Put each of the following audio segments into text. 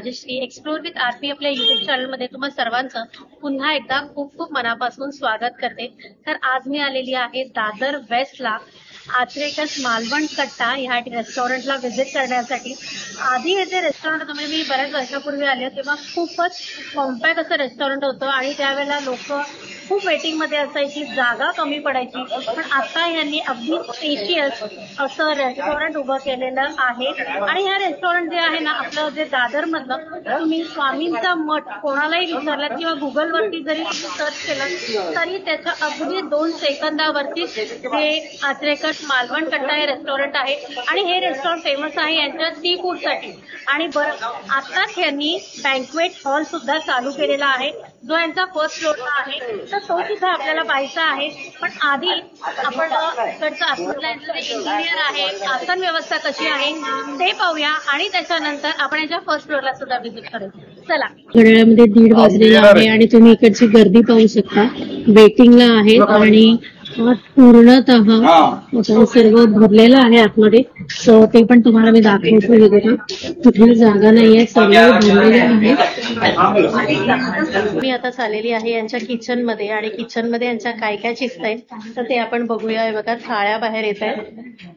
Rajshri. Explore with RP आपल्या YouTube चॅनलमध्ये तुम्हा सर्वांचं पुन्हा एकदा खूप खूप मनापासून स्वागत करते. तर आज मी आलेली आहे दादर वेस्टला आचरेकर मालवण कट्टा ह्या रेस्टॉरंटला व्हिजिट करण्यासाठी. आधी हे जे रेस्टॉरंट होतं म्हणजे मी बऱ्याच वर्षापूर्वी आले तेव्हा खूपच कॉम्पॅक्ट असं रेस्टॉरंट होतं आणि त्यावेळेला लोक खूप वेटिंग मध्ये असायची, जागा कमी पडायची. पण आता यांनी अगदी स्पेशियस असं रेस्टॉरंट उभं केलेलं आहे. आणि ह्या रेस्टॉरंट जे आहे ना आपलं जे दादर मधलं, तुम्ही स्वामींचा मठ कोणालाही विचारलात किंवा गुगलवरती जरी तुम्ही सर्च केलं तरी त्याच्या अगदी 2 सेकंदावरती हे आचरेकर मालवण कट्टा हे रेस्टॉरंट आहे. आणि हे रेस्टॉरंट फेमस आहे यांच्या सी फूड साठी. आणि बरं, आताच यांनी बँक्वेट हॉल सुद्धा चालू केलेला आहे जो यांचा फर्स्ट फ्लोअरला आहे. तर तो सुद्धा आपल्याला पाहायचा आहे. पण आधी आपण इकडचं आतमधलं इंजिनियर आहे, आसन व्यवस्था कशी आहे ते पाहूया आणि त्याच्यानंतर आपण यांच्या फर्स्ट फ्लोअरला सुद्धा व्हिजिट करू. चला. घड्याळामध्ये 1:30 वाजलेला आहे आणि तुम्ही इकडची गर्दी पाहू शकता. वेटिंगला आहे आणि पूर्णतः सर्व भरलेलं आहे आतमध्ये. सो ते पण तुम्हाला मी दाखवतो वगैरे. कुठली जागा नाहीये, सर्व भरलेले आहे. मी आता चाललेली आहे यांच्या किचन मध्ये आणि किचन मध्ये यांच्या काय काय शिस्त आहे तर ते आपण बघूया. बघा थाळ्या बाहेर येत आहेत.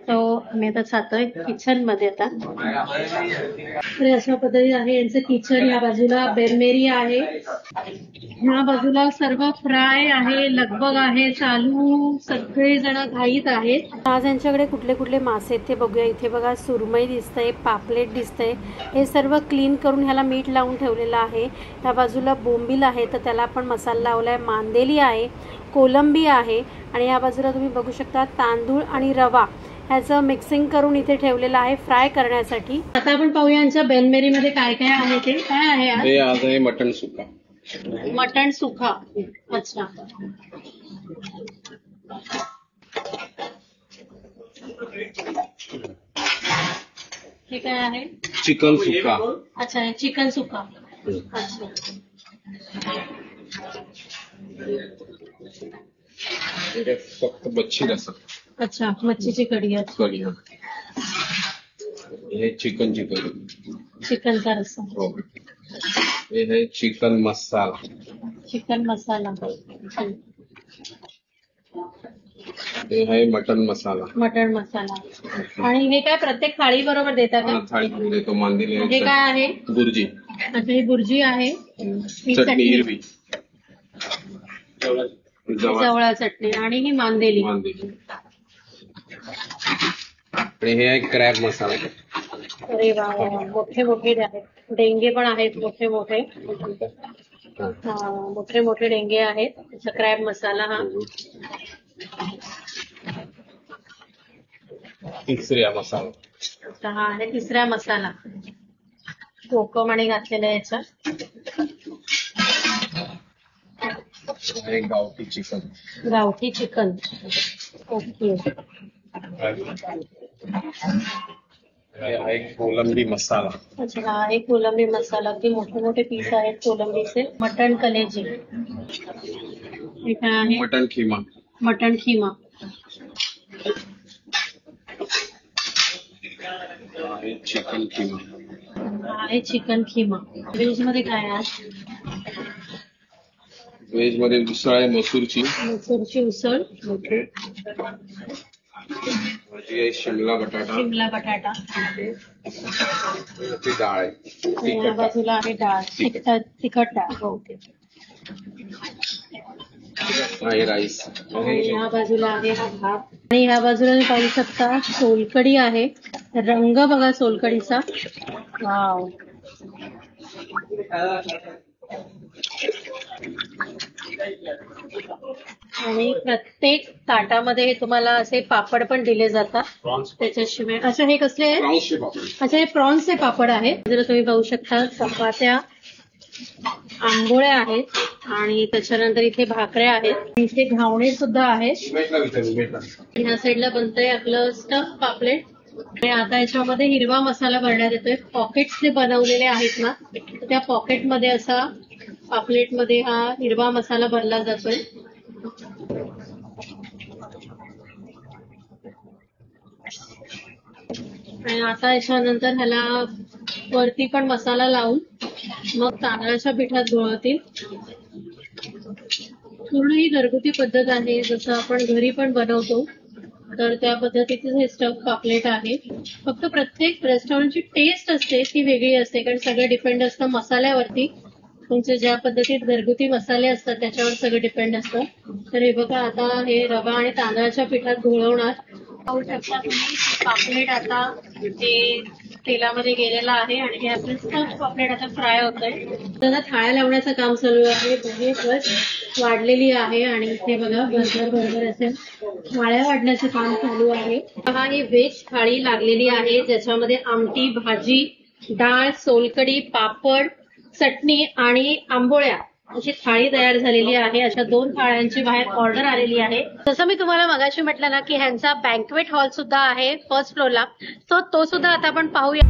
तो मी आता जातोय किचन मध्ये. आता तर अशा पद्धती आहे यांचं किचन. या बाजूला बेरमेरी आहे, ह्या बाजूला सर्व फ्राय आहे, लगबग आहे चालू. सगळे जण घाईत आहेत. आज यांच्याकडे कुठले कुठले मासे आहेत ते बघूया. इथे बघा सुरमई दिसतंय, पापलेट दिसतंय. हे सर्व क्लीन करून ह्याला मीठ लावून ठेवलेलं आहे. त्या बाजूला बोंबील आहे तर त्याला आपण मसाला लावलाय. मांदेली आहे, कोलंबी आहे आणि या बाजूला तुम्ही बघू शकता तांदूळ आणि रवा ह्याचं मिक्सिंग करून इथे ठेवलेलं आहे फ्राय करण्यासाठी. आता आपण पाहूया यांच्या बेलमेरी मध्ये काय काय आहे. ते काय आहे आज आहे मटण सुका. मटण सुखा. अच्छा. हे काय आहे? चिकन सुका. अच्छा, हे चिकन सुका. अच्छा. फक्त मच्छी रसा. अच्छा, मच्छीची कढी. कढी. हे चिकन चिकनचा रस्सा. हो. हे आहे चिकन मसाला. चिकन मसाला. हे आहे मटन मसाला. मटण मसाला. आणि हे काय प्रत्येक थाळी बरोबर देतात का? थाळी देतो. मांदेली. हे काय आहे? बुर्जी. अच्छा, ही बुर्जी आहे. चटणी हिरवी. जवळा चटणी आणि ही मांदेली. आणि हे आहे क्रॅब मसाला. अरे वा, मोठे मोठे डेंगे पण आहेत. मोठे मोठे मोठे मोठे डेंगे आहेत. क्रॅब मसाला. तिसऱ्या मसाला. हा आहे तिसरा मसाला. कोकम आणि घातलेला याच्यात. गावठी चिकन. गावठी चिकन. ओके. आहे कोलंबी मसाला. अच्छा, हा आहे कोलंबी मसाला. की मोठे मोठे पीस आहेत कोलंबीचे. मटण कलेजी. आहे मटन खिमा. मटण खिमा. आहे चिकन खिमा. आहे चिकन खिमा. व्हेज मध्ये काय आहे? व्हेज मध्ये उसळ आहे मसूरची. मसूरची उसळ. भाजी आहे शिमला बटाटा. शिमला बटाटा. डाळ आहे. या बाजूला आहे डाळ. तिखट डाळ. ओके. आहे राईस. ह्या बाजूला आहे हा भात. आणि ह्या बाजूला तुम्ही पाहू शकता सोलकढी आहे. रंग बघा सोलकढीचा. वाव. आणि प्रत्येक ताटामध्ये तुम्हाला असे पापड पण दिले जातात त्याच्याशिवाय. अच्छा, हे कसले आहे? अच्छा, हे प्रॉन्सचे पापड आहेत. जर तुम्ही पाहू शकता चपात्या, आंबोळ्या आहेत आणि त्याच्यानंतर इथे भाकऱ्या आहेत. इथे घावणे सुद्धा आहेत. ह्या साईडला बनतंय आपलं स्टफ पापलेट. आणि आता याच्यामध्ये हिरवा मसाला भरण्यात येतोय. पॉकेट्स जे बनवलेले आहेत ना त्या पॉकेटमध्ये असा पापलेटमध्ये हा हिरवा मसाला भरला जातोय. आणि आता याच्यानंतर ह्याला वरती पण मसाला लावून मग तांदळाच्या पिठात घोळवतील. पूर्ण ही घरगुती पद्धत आहे, जसं आपण घरी पण बनवतो. तर त्या पद्धतीचे हे स्टफ पापलेट आहे. फक्त प्रत्येक रेस्टॉरंटची टेस्ट असते ती वेगळी असते, कारण सगळं डिपेंड असतं मसाल्यावरती. तुमचे ज्या पद्धतीत घरगुती मसाले असतात त्याच्यावर सगळं डिपेंड असतं. तर हे बघा, आता हे रवा आणि तांदळाच्या पिठात घोळवणार. पाहू शकता तुम्ही पापलेट आता ते तेलामध्ये गेलेला आहे आणि हे आपले स्टफ पापलेट आता फ्राय होत आहे. तर थाळ्या लावण्याचं काम चालू आहे. दोन्ही बस वाढलेली आहे आणि इथे बघा भरभर असे थाळ्या वाढण्याचं काम चालू आहे. हा ही व्हेज थाळी लागलेली आहे, ज्याच्यामध्ये आमटी, भाजी, डाळ, सोलकढी, पापड, चटणी आणि आंबोळ्या अशी थाळी तयार झालेली आहे. अशा 2 थाळ्यांची बाहेर ऑर्डर आलेली आहे. जसं मी तुम्हाला मगाशी म्हटलं ना की ह्यांचा बँक्वेट हॉल सुद्धा आहे फर्स्ट फ्लोअरला, सो तो सुद्धा आता आपण पाहूया.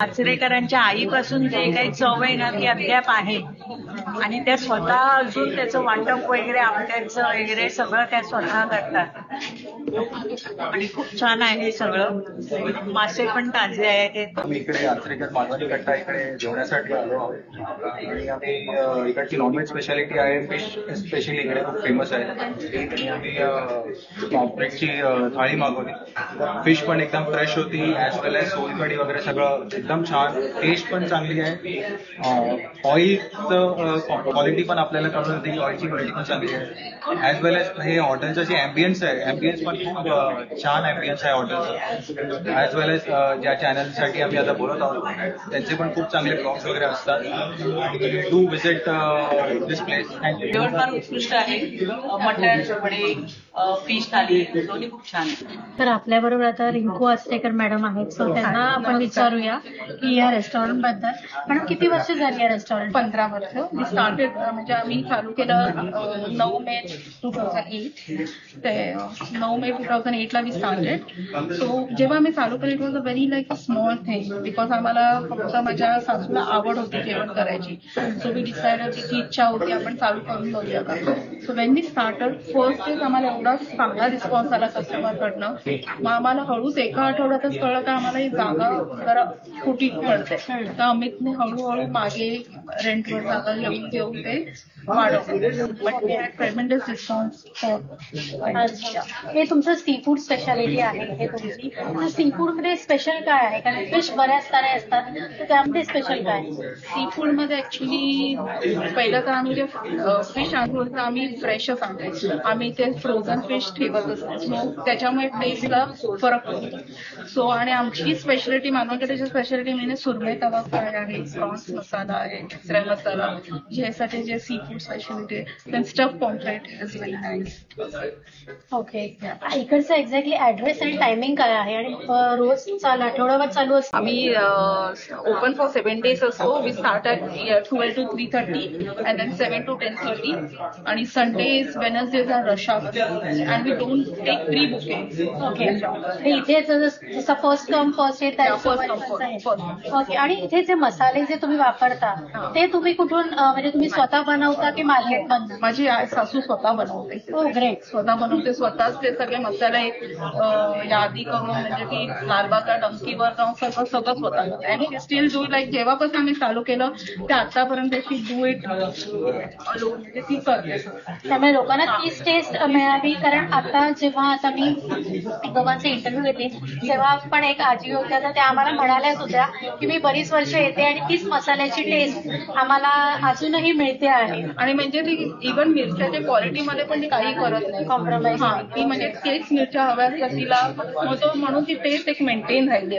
आचरेकरांच्या आईपासून जे काही चव आहे ना ती अद्याप आहे आणि त्या स्वतः अजून त्याचं वाटप वगैरे आमट्यांचं वगैरे सगळं त्या स्वतः करतात आणि खूप छान आहे सगळं. मासे पण ताजे आहेत. आम्ही इकडे आचरेकर मालवणी कट्टा इकडे जेवण्यासाठी आलो आहोत आणि आम्ही इकडची नॉनव्हेज स्पेशालिटी आहे, फिश स्पेशली इकडे खूप फेमस आहे. आणि आम्ही पॉम्फ्रेटची थाळी मागवली. फिश पण एकदम फ्रेश होती, ॲज वेल एज सोलकढी वगैरे सगळं एकदम छान. टेस्ट पण चांगली आहे. ऑइलचं क्वालिटी पण आपल्याला कळून होती, ऑइलची क्वालिटी पण चांगली आहे. ॲज वेल एज हे हॉटेलचं जे ॲम्बियन्स आहे, ॲम्बियन्स पण खूप छान ॲम्बियन्स आहे हॉटेलचं. ॲज वेल एज ज्या चॅनलसाठी आम्ही आता बोलत आहोत त्यांचे पण खूप चांगले ब्लॉग्स वगैरे असतात. Do visit this place. Thank you. जेवण फार उत्कृष्ट आहे. मटण, वडे, फिश थाली दोन्ही खूप छान आहे. तर आपल्या बरोबर आता रिंकू आचरेकर मॅडम आहेत, सो त्यांना आपण विचारूया की या रेस्टॉरंट बद्दल. मॅडम, किती वर्ष झाली या रेस्टॉरंट? 15 वर्ष. मी स्टार्टेड म्हणजे आम्ही चालू केलं 9 मे 2008 ते 9 मे 2008 ला मी स्टार्टेड. सो जेव्हा आम्ही चालू केलं it was a very like a small thing, because आम्हाला फक्त माझ्या सासूला आवड होती जेवण करायची. सो वी डिसाइडेड की इच्छा होती आपण चालू करून बघूया का. So when we started first days आम्हाला एवढा चांगला रिस्पॉन्स आला कस्टमरकडनं. मग आम्हाला हळूच एका आठवड्यातच कळलं का आम्हाला ही जागा जरा छोटी पडते. तर अमितने हळूहळू मागे रेंटवर जागा घेऊन ते वाढवलं. But we had tremendous response. अच्छा, हे तुमचं सी फूड स्पेशालिटी आहे हे तुमची. तर सी फूड मध्ये स्पेशल काय आहे? कारण फिश बऱ्याच सारे असतात, तर त्यामध्ये स्पेशल काय? सी फूड मध्ये ऍक्च्युली पहिलं तर आम्ही जे फिश आणतो तर आम्ही फ्रेशच आणतो. आम्ही ते फ्रोझन फिश ठेवत असतो, सो त्याच्यामुळे टेस्टला फरक पडतो. सो आणि आमची स्पेशालिटी मालवणकडे स्पेशालिटी म्हणजे सुरमई तवा फ्राय आहे, प्रॉन्स मसाला आहे, मिसळ मसाला, ह्यासाठी जे सी फूड स्पेशालिटी आहे. Then stuff pomfret is very nice. Okay, इकडचं एक्झॅक्टली ऍड्रेस आणि टायमिंग काय आहे आणि रोज आठवडाभर चालू असतं? आम्ही ओपन फॉर 7 days असतो. We start at 12 to 3:30 and then 7 to 10:30 आणि Sundays Wednesdays are rush hour and we don't take pre booking. Okay, इथे जसं फर्स्ट कम फर्स्ट येत. ओके, आणि इथे जे मसाले जे तुम्ही वापरता ते तुम्ही कुठून म्हणजे तुम्ही स्वतः बनवता की मार्केट बनवता? माझी सासू स्वतः बनवते. हो, ग्रेट. स्वतः बनवते, स्वतःच ते सगळे मसाले यादी करून म्हणजे की लालबागच्या डंकीवर जाऊन सगळं स्वतः करते. आणि स्टील डू लाईक जेव्हापासून आम्ही चालू केलं ते आतापर्यंत शी डू इट म्हणजे ती करते. त्यामुळे लोकांना तीच टेस्ट मिळावी. कारण आता मी दोघांचे इंटरव्ह्यू घेतले तेव्हा पण एक आजी होत्या, तर त्या आम्हाला म्हणाल्याच होत्या की मी बरीच वर्ष येते आणि तीच मसाल्याची टेस्ट आम्हाला अजूनही मिळते आहे. आणि म्हणजे ती इव्हन मिरच्याच्या क्वालिटीमध्ये पण ती काही करत नाही Compromise. हा, ती म्हणजे तेच मिरच्या हव्या असतात तिला, म्हणून ती टेस्ट एक मेंटेन राहिली.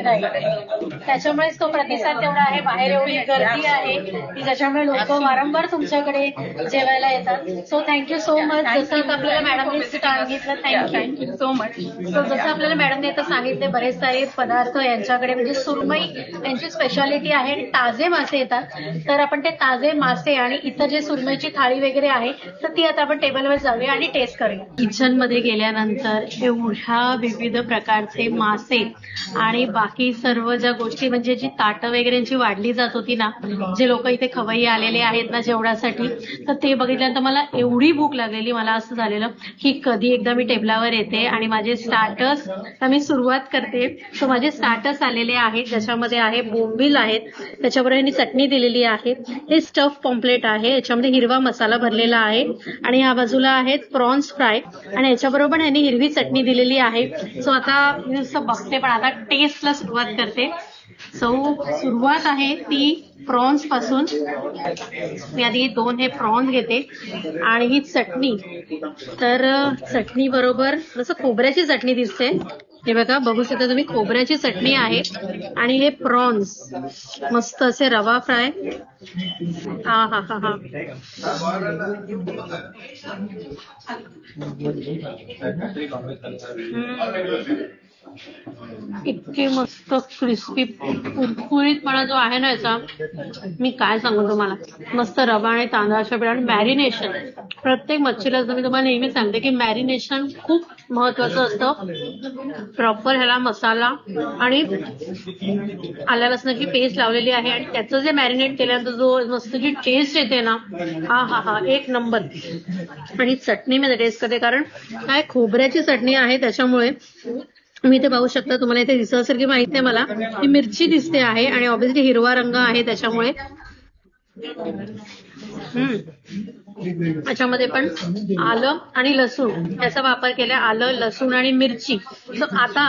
त्याच्यामुळेच तो प्रतिसाद तेवढा आहे. बाहेर एवढी गर्दी आहे की ज्याच्यामुळे लोक वारंवार तुमच्याकडे जेवायला येतात. So thank you so much. जसं आपल्याला मॅडमने सांगितलं, थँक्यू सो मच. सो जसं आपल्याला मॅडमने आता सांगितले बरेच सारे पदार्थ यांच्याकडे म्हणजे सुरमई यांची स्पेशालिटी आहे आणि ताजे मासे येतात. तर आपण ते ताजे मासे आणि इतर जे सुरमईची थाळी वगैरे आहे तर ती आता आपण टेबलवर जाऊया आणि टेस्ट करूया. किचन मध्ये गेल्यानंतर एवढ्या विविध प्रकारचे मासे आणि बाकी सर्व ज्या गोष्टी म्हणजे जी ताटं वगैरेची वाढली जात होती ना, जे लोक इथे खवय्ये आलेले आहेत ना जेवणासाठी, तर ते बघितल्यानंतर मला एवढी भूक लागलेली, मला असं झालेलं की कधी एकदा मी टेबलावर येते आणि माझे स्टार्टर्स मी सुरुवात करते. सो माझे स्टार्टर्स आलेले आहेत ज्याच्यामध्ये आहे बोंबील आहेत, त्याच्याबरोबर यांनी चटणी दिलेली आहे. हे स्टफ पॉम्पलेट आहे, याच्यामध्ये हिरवा मसाला भरलेला आहे आणि या बाजूला आहेत प्रॉन्स फ्राय आणि याच्याबरोबर यांनी हिरवी चटणी दिलेली आहे. सो आता मी नुसतं बघते पण आता टेस्टला सुरुवात करते. सो सुरुवात आहे ती प्रॉन्स पासून. मी आधी 2 हे प्रॉन्स घेते आणि ही चटणी, तर चटणी बरोबर जसं खोबऱ्याची चटणी दिसते. हे बघा, बघू शकता तुम्ही, खोबऱ्याची चटणी आहे आणि हे प्रॉन्स मस्त असे रवा फ्राय. हा हा हा हा इतके मस्त क्रिस्पी कुरकुरीतपणा जो आहे ना याचा, मी काय सांगू तुम्हाला. मस्त रवा आणि तांदळाच्या पिठा आणि मॅरिनेशन. प्रत्येक मच्छीला मी तुम्हाला नेहमी सांगते की मॅरिनेशन खूप महत्वाचं असतं. प्रॉपर ह्याला मसाला आणि आल्या लसणाची पेस्ट लावलेली आहे आणि त्याचं जे मॅरिनेट केल्यानंतर जो मस्त जी टेस्ट येते ना, हा हा हा एक नंबर. आणि चटणी मी टेस्ट करते कारण काय खोबऱ्याची चटणी आहे त्याच्यामुळे. मी इथे पाहू शकता, तुम्हाला इथे दिसत असेल की माहिती आहे मला, ही मिरची दिसते आहे आणि ऑब्व्हियसली हिरवा रंग आहे त्याच्यामुळे. याच्यामध्ये पण आलं आणि लसूण याचा वापर केला. आलं, लसूण आणि मिरची. तर आता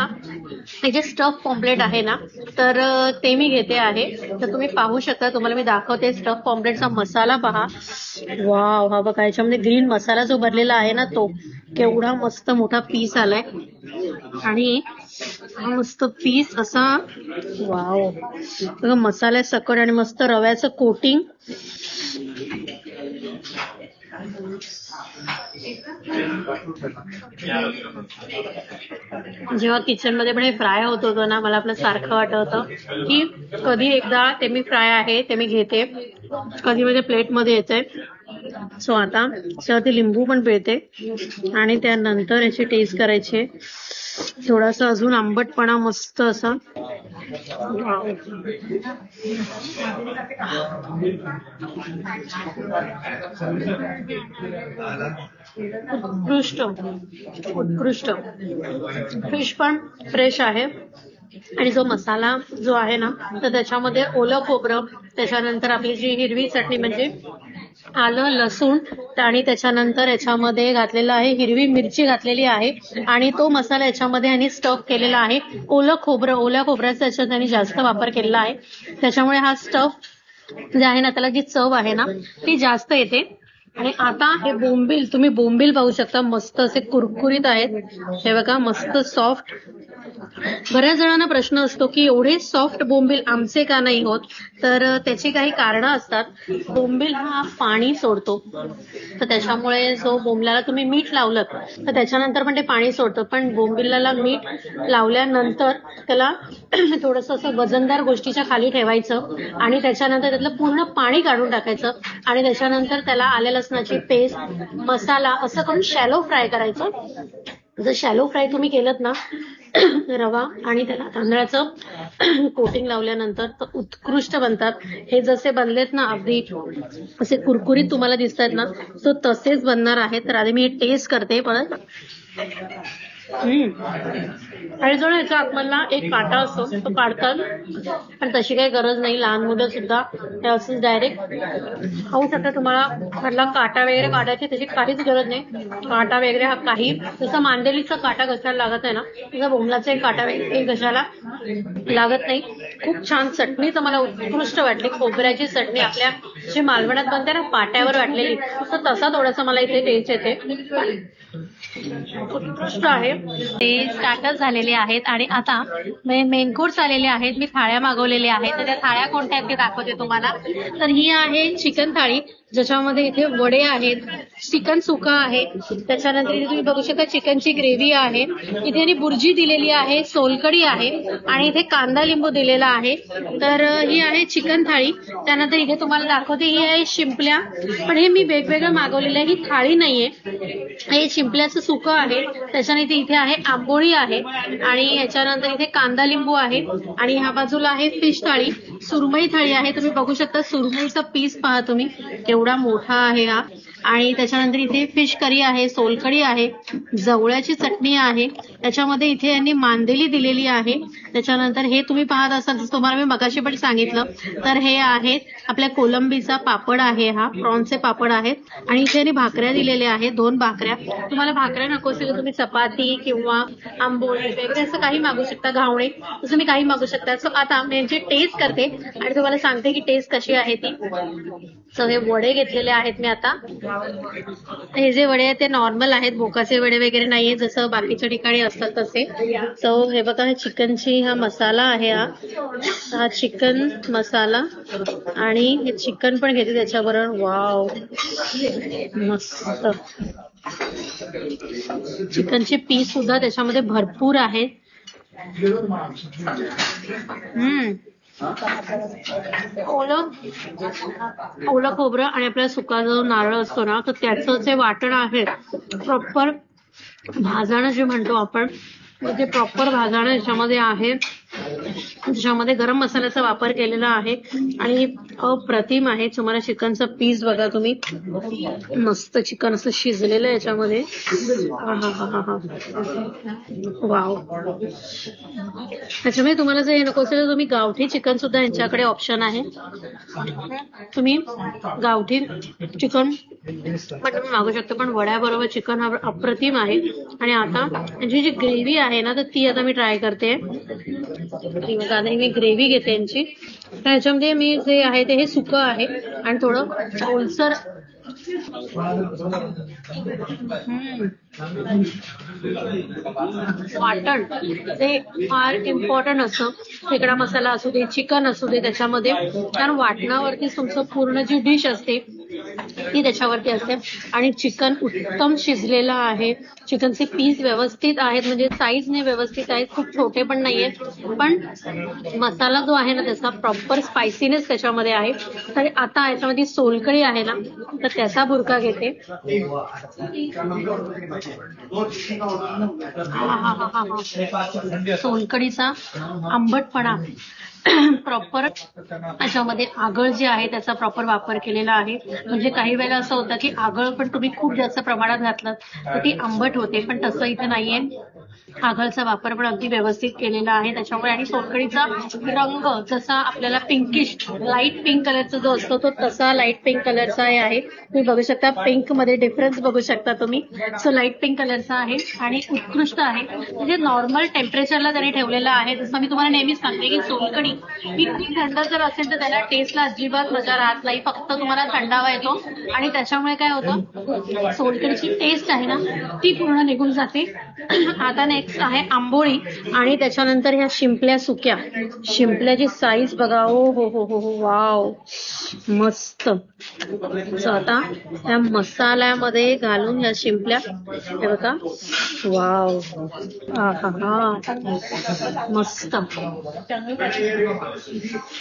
हे जे स्टफ पॉम्पलेट आहे ना, तर ते मी घेते आहे. तर तुम्ही पाहू शकता, तुम्हाला मी दाखवते स्टफ पॉम्पलेटचा मसाला पहा. वाव, हा बघा, याच्यामध्ये ग्रीन मसाला जो भरलेला आहे ना, तो केवढा मस्त मोठा पीस आलाय आणि हा मस्त पीस असा. वाव, बघा, मसाला सकट आणि मस्त रव्याचं कोटिंग. जेव्हा किचन मध्ये पण हे फ्राय होत होतं ना, मला आपलं सारखं वाटत की कधी एकदा ते मी फ्राय आहे ते मी घेते, कधी माझ्या प्लेट मध्ये येते. सो आता त्यावरती लिंबू पण पिळते आणि त्यानंतर याची टेस्ट करायची. थोडासा अजून आंबटपणा मस्त असा. उत्कृष्ट उत्कृष्ट. फिश पण फ्रेश आहे आणि जो मसाला जो आहे ना, तर त्याच्यामध्ये ओलं खोबरं, त्याच्यानंतर आपली जी हिरवी चटणी म्हणजे आलं, लसूण आणि त्याच्यानंतर याच्यामध्ये घातलेलं आहे हिरवी मिरची घातलेली आहे आणि तो मसाला याच्यामध्ये यांनी स्टफ केलेला आहे. ओल्या खोबऱ्याचा याच्यात त्यांनी जास्त वापर केलेला आहे. त्याच्यामुळे हा स्टफ जे आहे ना, त्याला जी चव आहे ना ती जास्त येते. आणि आता हे बोंबील, तुम्ही बोंबील पाहू शकता, मस्त असे कुरकुरीत आहेत. हे बघा, मस्त सॉफ्ट. बऱ्याच जणांना प्रश्न असतो की एवढे सॉफ्ट बोंबील आमचे का नाही होत, तर त्याची काही कारणं असतात. बोंबील हा पाणी सोडतो, तर त्याच्यामुळे जो बोंबलाला तुम्ही मीठ लावलं तर त्याच्यानंतर पण ते पाणी सोडतं. पण बोंबिलाला मीठ लावल्यानंतर त्याला थोडंसं असं वजनदार गोष्टीच्या खाली ठेवायचं आणि त्याच्यानंतर त्यातलं पूर्ण पाणी काढून टाकायचं आणि त्याच्यानंतर त्याला आल्या लसणाची पेस्ट, मसाला असं करून शॅलो फ्राय करायचं. जर शॅलो फ्राय तुम्ही केलं ना, रवा आणि त्याला तांदळाचं कोटिंग लावल्यानंतर तर उत्कृष्ट बनतात. हे जसे बनलेत ना, अगदी असे कुरकुरीत तुम्हाला दिसतात ना, तो तसेच बनणार आहे. तर आधी मी टेस्ट करते परत. आणि जो याच्या आतमधला एक काटा असतो तो काढतात, पण तशी काही गरज नाही. लहान मुलं सुद्धा हे असं डायरेक्ट खाऊ शकतात. तुम्हाला मधला काटा वगैरे काढायची त्याची काहीच गरज नाही. काटा वगैरे हा काही, जसं मांदेलीचा काटा घशाला लागत आहे ना, तसं बोंबलाचा एक काटा वगैरे घशाला लागत नाही. खूप छान चटणी तर मला उत्कृष्ट वाटली. खोबऱ्याची चटणी आपल्या जे मालवणात बनते ना पाट्यावर वाटलेली, तसा थोडासा मला इथे टेस्ट येते. उत्कृष्ट आहे. ते स्टार्टर्स झालेले आहेत आणि आता मेन कोर्स आलेले आहेत. मी थाळ्या मागवलेल्या आहेत, तर त्या थाळ्या कोणत्या आहेत ते दाखवते तुम्हाला. तर ही आहे चिकन थाळी, ज्याच्यामध्ये इथे वडे आहेत, चिकन सुका आहे, त्याच्यानंतर इथे तुम्ही बघू शकता चिकनची ग्रेव्ही आहे, इथे यांनी बुर्जी दिलेली आहे, सोलकढी आहे आणि इथे कांदा लिंबू दिलेला आहे. तर ही आहे चिकन थाळी. त्यानंतर इथे तुम्हाला दाखवते ही आहे शिंपल्या, पण हे मी वेगवेगळं मागवलेलं आहे, ही थाळी नाहीये. हे शिंपल्याचं सुकं आहे, त्याच्यानंतर इथे आहे आंबोळी आहे आणि याच्यानंतर इथे कांदा लिंबू आहे आणि ह्या बाजूला आहे फिश थाळी, सुरमई थाळी आहे. तुम्ही बघू शकता सुरमईचा पीस पहा तुम्ही, एवढा मोठा आहे हा. आणि त्याच्यानंतर इथे फिश करी आहे, सोलकढी आहे, जवळ्याची चटणी आहे, त्याच्यामध्ये इथे यांनी मांदेली दिलेली आहे. त्याच्यानंतर हे तुम्ही पाहत असाल, तुम्हाला मी मगाशी पण सांगितलं, तर हे आहेत आपल्या कोलंबीचा पापड आहे, हा प्रॉन्सचे पापड आहेत आणि इथे यांनी भाकऱ्या दिलेल्या आहेत, 2 भाकऱ्या. तुम्हाला भाकऱ्या नको असेल तर तुम्ही चपाती किंवा आंबोळी वगैरे असं काही मागू शकता, घावणे असं तुम्ही काही मागू शकता. सो आता मी यांची टेस्ट करते आणि तुम्हाला सांगते की टेस्ट कशी आहे ती. सो हे वडे घेतलेले आहेत मी आता. हे जे वडे आहेत ते नॉर्मल आहेत, बोकाचे वडे वगैरे नाहीये जसं बाकीच्या ठिकाणी असतात तसे. सो हे बघा, हे चिकनची हा मसाला आहे, हा चिकन मसाला आणि हे चिकन पण घेते त्याच्याबरोबर. वाव, मस्त. चिकनचे पीस सुद्धा त्याच्यामध्ये भरपूर आहेत. ओलं खोबरं आणि आपला सुका जो नारळ असतो ना, तर त्याचं जे वाटण आहे प्रॉपर भाजणं जे म्हणतो आपण, ते प्रॉपर भाजणं याच्यामध्ये आहे. त्याच्यामध्ये गरम मसाल्याचा वापर केलेला आहे आणि अप्रतिम आहे. तुम्हाला चिकनचा पीस बघा तुम्ही, मस्त चिकन असं शिजलेलं आहे याच्यामध्ये. वाव. त्याच्यामुळे तुम्हाला जर हे नको असेल तर तुम्ही गावठी चिकन सुद्धा यांच्याकडे ऑप्शन आहे. तुम्ही गावठी चिकन पण तुम्ही मागू शकता, पण वड्याबरोबर चिकन हा अप्रतिम आहे. आणि आता यांची जी ग्रेव्ही आहे ना, तर ती आता मी ट्राय करते. मी ग्रेव्ही घेते यांची. तर ह्याच्यामध्ये मी जे आहे ते हे सुकं आहे आणि थोडं ओलसर. वाटण ते फार इम्पॉर्टंट असतं. खेकडा मसाला असू दे, चिकन असू दे त्याच्यामध्ये, कारण वाटणावरती तुमचं पूर्ण जी डिश असते ती त्याच्यावरती असते. आणि चिकन उत्तम शिजलेलं आहे, चिकनचे पीस व्यवस्थित आहेत, म्हणजे साईजने व्यवस्थित आहेत, खूप छोटे पण नाहीये. पण मसाला जो आहे ना त्याचा प्रॉपर स्पायसीनेस त्याच्यामध्ये आहे. तर आता याच्यामध्ये सोलकढी आहे ना, तर त्याचा बुरका घेते. सोलकढीचा आंबटपणा प्रॉपर त्याच्यामध्ये आगळ जे आहे त्याचा प्रॉपर वापर केलेला आहे. म्हणजे काही वेळेला असं होतं की आगळ पण तुम्ही खूप जास्त प्रमाणात घातलं तर ती आंबट होते, पण तसं इथे नाहीये. आगळचा वापर पण अगदी व्यवस्थित केलेला आहे त्याच्यामुळे. आणि सोलकढीचा रंग जसा आपल्याला पिंकिश लाईट पिंक कलरचा जो असतो तो तसा लाईट पिंक कलरचा आहे. तुम्ही बघू शकता पिंक मध्ये डिफरन्स बघू शकता तुम्ही. सो लाईट पिंक कलरचा आहे आणि उत्कृष्ट आहे. म्हणजे नॉर्मल टेम्परेचरला त्यांनी ठेवलेला आहे. जसं मी तुम्हाला नेहमीच सांगते की सोलकढी ही खूप थंड जर असेल तर त्याला टेस्टला अजिबात मजा राहत नाही, फक्त तुम्हाला थंडावा येतो आणि त्याच्यामुळे काय होतं, सोलकढीची टेस्ट आहे ना ती पूर्ण निघून जाते. आता नेक्स्ट आहे आंबोळी आणि त्याच्यानंतर ह्या शिंपल्या सुक्या. शिंपल्याची साईज बघा, ओ हो हो हो हो, वाव, मस्त. सो आता या मसाल्यामध्ये घालून ह्या शिंपल्या हे बघा, वाव, हा हा हा, मस्त.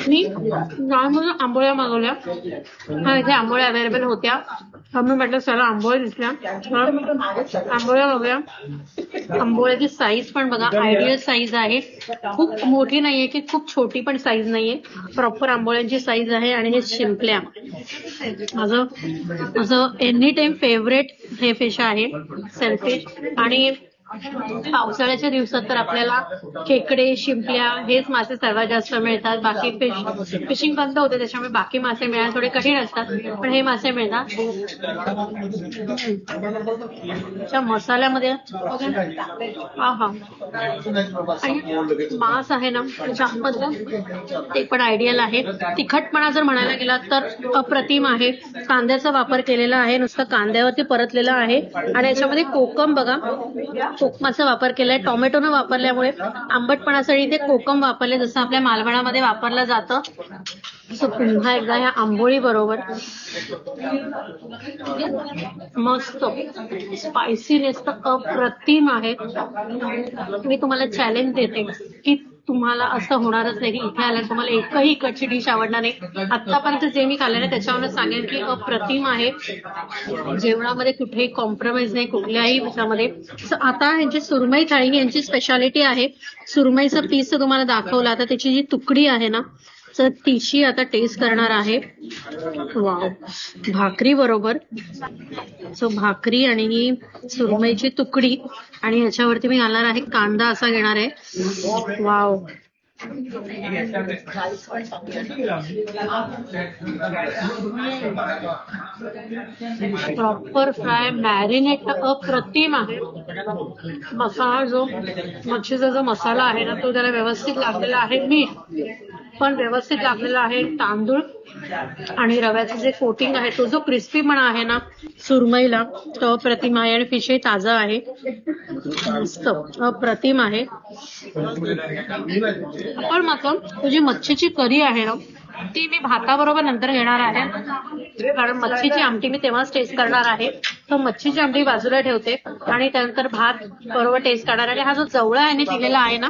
मी नॉर्मल आंबोळ्या मागवल्या, हा इथे आंबोळ्या अवेलेबल होत्या, मी म्हटलं चला आंबोळ्या दिसल्या, आंबोळ्या बघूया. आंबोळ्याची साईज पण बघा, आयडियल साईज आहे, खूप मोठी नाहीये की खूप छोटी पण साईज नाहीये, प्रॉपर आंबोळ्यांची साईज आहे. आणि हे शिंपल्या माझं एनी टाइम फेवरेट हे फिश आहे, सेलफिश. आणि पावसाळ्याच्या दिवसात तर आपल्याला खेकडे, शिंपल्या हेच मासे सर्वात जास्त मिळतात. बाकी फिशिंग बंद होते, त्याच्यामुळे बाकी मासे मिळायला थोडे कठीण असतात, पण हे मासे मिळतात. त्या मसाल्यामध्ये हा आणि मांस आहे ना त्याच्यामधलं ते पण आयडियल आहे. तिखटपणा जर म्हणायला गेला तर अप्रतिम आहे. कांद्याचा वापर केलेला आहे, नुसतं कांद्यावरती परतलेला आहे. आणि याच्यामध्ये कोकम बघा, कोकमाचा वापर केलाय. टोमॅटो न वापरल्यामुळे आंबटपणासाठी ते कोकम वापरले, जसं आपल्या मालवणामध्ये वापरलं जातं. पुन्हा एकदा ह्या आंबोळी बरोबर मस्त स्पायसीनेस तर अप्रतिम आहे. मी तुम्हाला चॅलेंज देते की तुम्हाला असं होणारच नाही की इथे आल्यावर तुम्हाला एकही इकडची डिश आवडणार नाही. आतापर्यंत जे मी खाल्लं त्याच्यावरून सांगेन की अप्रतिम आहे. जेवणामध्ये कुठेही कॉम्प्रोमाइज नाही कुठल्याही ह्याच्यामध्ये. आता ह्यांची सुरमई थाळी यांची स्पेशालिटी आहे. सुरमईचा पीस तुम्हाला दाखवला, आता त्याची जी तुकडी आहे ना तर तिची आता टेस्ट करणार आहे. वाव, भाकरी बरोबर. सो भाकरी आणि ही सुरमईची तुकडी आणि ह्याच्यावरती मी घालणार आहे कांदा असा घेणार आहे. वाव, प्रॉपर फ्राय मॅरिनेट अप्रतिम आहे. मसाला जो मच्छीचा जो मसाला आहे ना तो त्याला व्यवस्थित लागलेला आहे. मीठ पण व्यवस्थित लागलेला आहे. तांदूळ आणि रव्याचं जे कोटिंग आहे तो जो क्रिस्पीपणा आहे ना सुरमईला तो अप्रतिम आहे. आणि फिशही ताजा आहे, मस्त अप्रतिम आहे. पण मात्र तुझी मच्छीची करी आहे ना ती मी भाताबरोबर नंतर घेणार आहे, कारण मच्छीची आमटी मी तेव्हाच टेस्ट करणार आहे. तर मच्छीची आमटी बाजूला ठेवते आणि त्यानंतर भात बरोबर टेस्ट करणार. आणि हा जो जवळा याने दिलेला आहे ना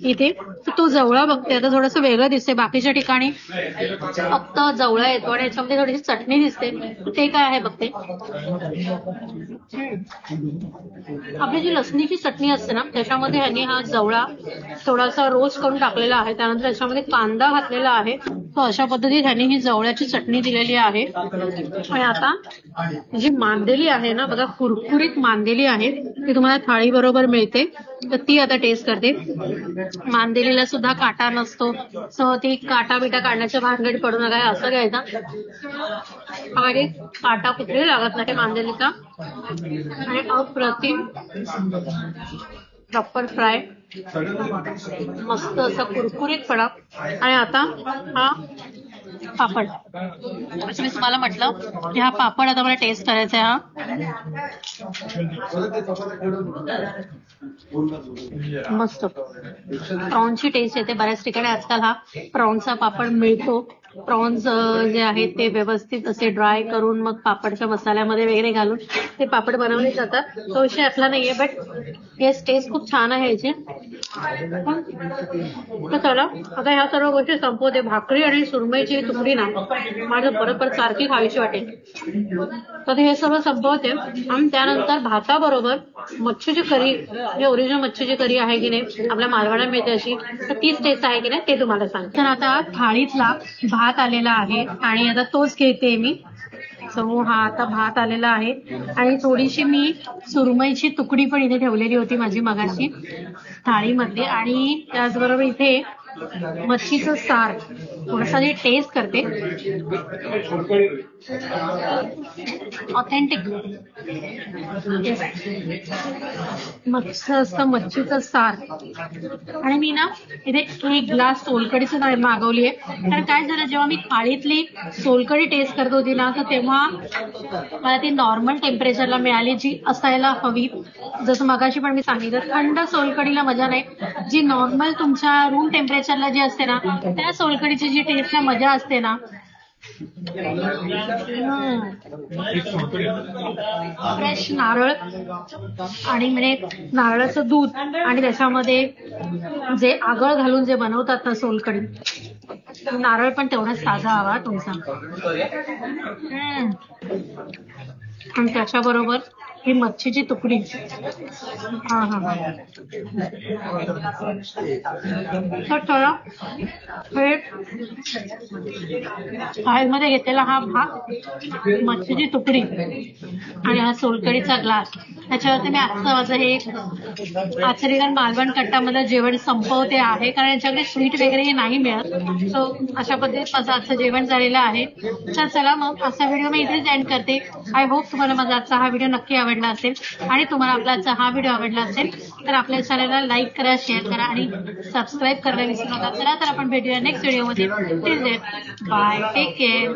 इथे तो जवळा बघते आता थोडंसं वेगळं दिसते. बाकीच्या ठिकाणी फक्त जवळा येतो आणि याच्यामध्ये थोडीशी चटणी दिसते. ते काय आहे बघते. आपली जी लसणीची चटणी असते ना त्याच्यामध्ये ह्यांनी हा जवळा थोडासा रोस्ट करून टाकलेला आहे. त्यानंतर याच्यामध्ये कांदा घातलेला आहे. तो अशा पद्धतीने ह्यांनी ही जवळ्याची चटणी दिलेली आहे. आणि आता जी मांदेली आहे ना बघा, कुरकुरीत मांदेली आहे, ती तुम्हाला थाळी बरोबर मिळते. तर ती आता टेस्ट करते. मांदेलीला सुद्धा काटा नसतो, सो ती काटा बिटा काढण्याच्या भानगडीत पडू नका असं घ्यायचा. आणि काटा कुठेही लागत नाही मांदेलीचा. आणि अप्रतिम प्रॉपर फ्राय, मस्त असा कुरकुरीतपणा. आणि आता हा पापड, असं मी तुम्हाला म्हटलं की हा पापड आता मला टेस्ट करायचा आहे. हा मस्त प्रॉन्सची टेस्ट येते. बऱ्याच ठिकाणी आजकाल हा प्रॉन्सचा पापड मिळतो. प्रॉन्स जे आहेत ते व्यवस्थित असे ड्राय करून मग पापडच्या मसाल्यामध्ये वगैरे घालून ते पापड बनवले जातात. तो विषय असला नाहीये, बट हे टेस्ट खूप छान आहे याची. तर चला आता ह्या सर्व गोष्टी संपवते. भाकरी आणि सुरमईची तुकडी ना माझं बरोबर सारखी खावीशी वाटेल. तर हे सर्व संपवते आणि त्यानंतर भाताबरोबर मच्छीची करी, जे ओरिजिनल मच्छीची करी आहे की नाही आपल्या मालवणात मिळते अशी, तर तीच टेस्ट आहे की नाही ते तुम्हाला सांगते. तर आता थाळीतला भात आलेला आहे आणि आता तोच घेते मी. सो हा आता भात आलेला आहे आणि थोडीशी मी सुरमईची तुकडी पण इथे ठेवलेली होती माझी मगाशी थाळीमध्ये. आणि त्याचबरोबर इथे मच्छीचं सार थोडासा टेस्ट करते. ऑथेंटिक मस्त असतं मच्छीचं सार. आणि मी ना इथे 1 ग्लास सोलकडी सुद्धा मागवली आहे. कारण काय झालं, जेव्हा मी थाळीतली सोलकडी टेस्ट करत होती ना तर तेव्हा मला ती नॉर्मल टेम्परेचरला मिळाली, जी असायला हवी. जसं मगाशी पण मी सांगितलं, थंड सोलकडीला मजा नाही. जी नॉर्मल तुमच्या रूम टेम्परेचरला जी असते ना त्या सोलकडीची जी टेस्टला मजा असते ना, फ्रेश नारळ आणि म्हणजे नारळाचं दूध आणि त्याच्यामध्ये जे आगळ घालून जे बनवतात ना सोलकडी, नारळ पण तेवढाच ताजा हवा तुमचा. आणि त्याच्याबरोबर ही मच्छीची तुकडी. हा हा. तर चला हे थाळीमध्ये घेतलेला हा भात, मच्छीची तुकडी आणि हा सोलकडीचा ग्लास, त्याच्यावरती मी आजचं माझं हे आचरेकर मालवण कट्टामध्ये जेवण संपवते आहे, कारण यांच्याकडे स्वीट वगैरे हे नाही मिळत. सो अशा पद्धतीत माझं आजचं जेवण झालेलं आहे. तर चला मग आजचा व्हिडिओ मी इथेच एंड करते. आय होप तुम्हाला माझा आजचा हा व्हिडिओ नक्की आवडला असेल, आणि तुम्हाला आपला आजचा हा व्हिडिओ आवडला असेल तर आपल्या चॅनलला लाईक करा, शेअर करा आणि सबस्क्राईब करायला विसरू नका. चला तर आपण भेटूया नेक्स्ट व्हिडिओमध्ये. Till then bye, take care.